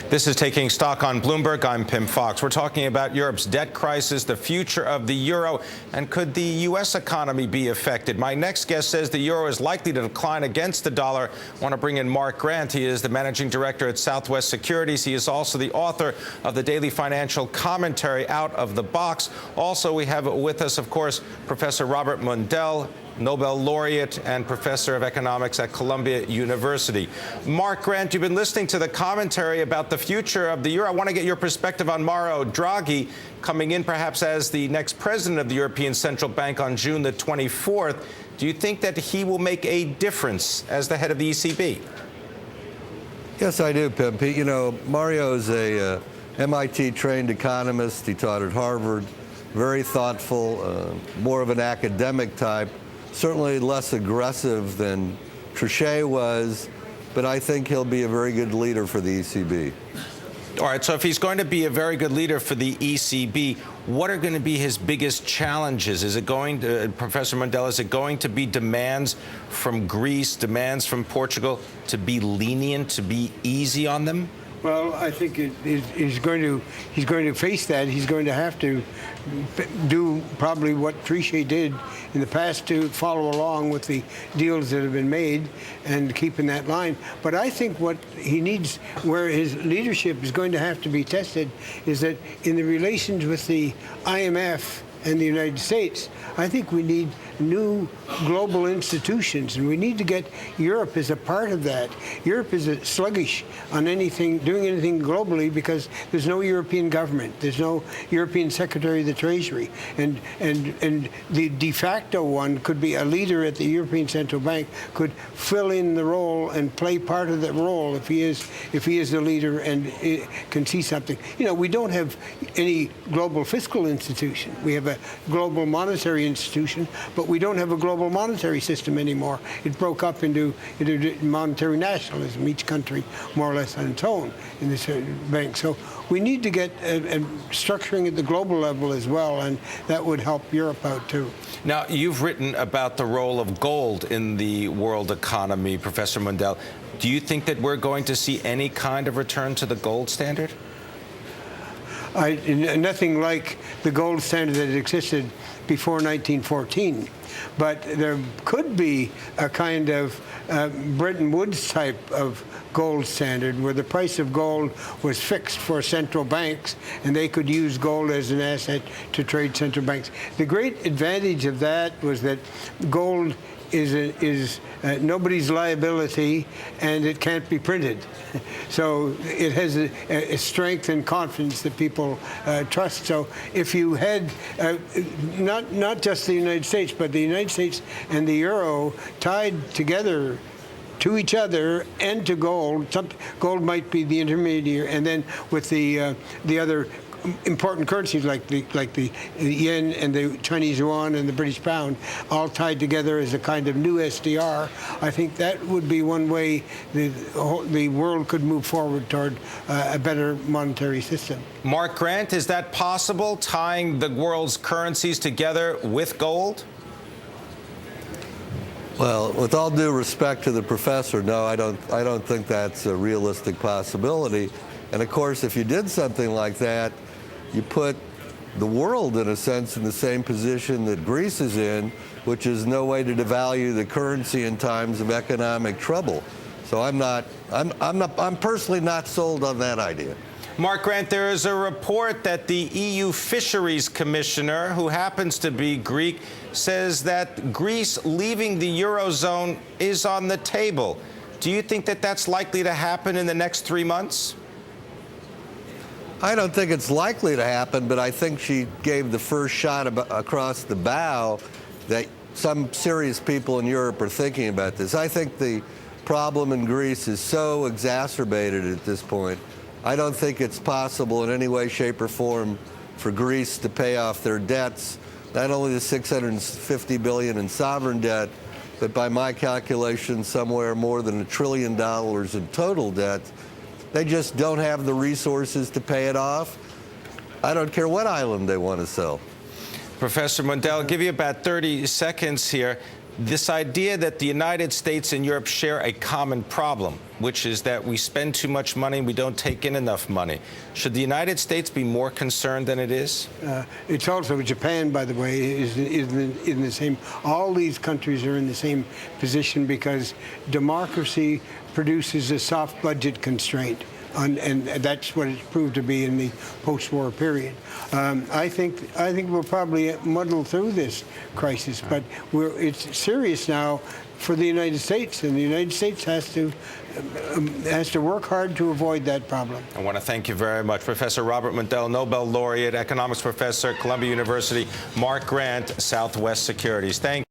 This is Taking Stock on Bloomberg. I'm Pimm Fox. We're talking about Europe's debt crisis, the future of the euro, and could the U.S. economy be affected? My next guest says the euro is likely to decline against the dollar. I want to bring in Mark Grant. He is the managing director at Southwest Securities. He is also the author of the daily financial commentary Out of the Box. Also, we have with us, of course, Professor Robert Mundell, Nobel laureate and professor of economics at Columbia University. Mark Grant, you've been listening to the commentary about the future of the euro. I want to get your perspective on Mario Draghi coming in perhaps as the next president of the European Central Bank on June the 24th. Do you think that he will make a difference as the head of the ECB? Yes, I do, Pimm. You know, Mario is a MIT-trained economist. He taught at Harvard. Very thoughtful, more of an academic type. Certainly less aggressive than Trichet was, but I think he'll be a very good leader for the ECB. All right, so if he's going to be a very good leader for the ECB, what are going to be his biggest challenges? Is it going to, Professor Mundell, is it going to be demands from Greece, demands from Portugal to be lenient, to be easy on them? Well, I think he's going to face that. He's going to have to do probably what Trichet did in the past to follow along with the deals that have been made and keep in that line. But I think what he needs, where his leadership is going to have to be tested, is that in the relations with the IMF and the United States, I think we need new global institutions, and we need to get Europe as a part of that. Europe is sluggish on doing anything globally because there's no European government, there's no European Secretary of the Treasury, and the de facto one could be a leader at the European Central Bank, could fill in the role and play part of that role if he is the leader and can see something. You know, we don't have any global fiscal institution. We have a global monetary institution, but we don't have a global monetary system anymore. It broke up into monetary nationalism, each country more or less on its own in this bank. So we need to get structuring at the global level as well, and that would help Europe out too. Now, you've written about the role of gold in the world economy, Professor Mundell. Do you think that we're going to see any kind of return to the gold standard? Nothing like the gold standard that existed before 1914. But there could be a kind of Bretton Woods type of gold standard where the price of gold was fixed for central banks and they could use gold as an asset to trade central banks. The great advantage of that was that gold is nobody's liability, and it can't be printed. So it has a strength and confidence that people trust. So if you had not just the United States, but the United States and the euro tied together to each other and to gold, gold might be the intermediary, and then with the other important currencies like the yen and the Chinese yuan and the British pound, all tied together as a kind of new SDR. I think that would be one way the world could move forward toward a better monetary system. Mark Grant, is that possible, tying the world's currencies together with gold? Well, with all due respect to the professor, no, I don't think that's a realistic possibility. And of course, if you did something like that, you put the world, in a sense, in the same position that Greece is in, which is no way to devalue the currency in times of economic trouble. So I'm personally not sold on that idea. Mark Grant, there is a report that the EU Fisheries Commissioner, who happens to be Greek, says that Greece leaving the Eurozone is on the table. Do you think that that's likely to happen in the next 3 months? I don't think it's likely to happen, but I think she gave the first shot across the bow that some serious people in Europe are thinking about this. I think the problem in Greece is so exacerbated at this point. I don't think it's possible in any way, shape, or form for Greece to pay off their debts, not only the $650 billion in sovereign debt, but by my calculation, somewhere more than $1 trillion in total debt. They just don't have the resources to pay it off. I don't care what island they want to sell. Professor Mundell, I'll give you about 30 seconds here. this idea that the United States and Europe share a common problem, which is that we spend too much money and we don't take in enough money. Should the United States be more concerned than it is? It's also Japan, by the way, is in the same. All these countries are in the same position because democracy produces a soft budget constraint. And that's what it's proved to be in the post-war period. I think we'll probably muddle through this crisis, but it's serious now for the United States, and the United States has to work hard to avoid that problem. I want to thank you very much, Professor Robert Mundell, Nobel laureate, economics professor, Columbia University, Mark Grant, Southwest Securities. Thank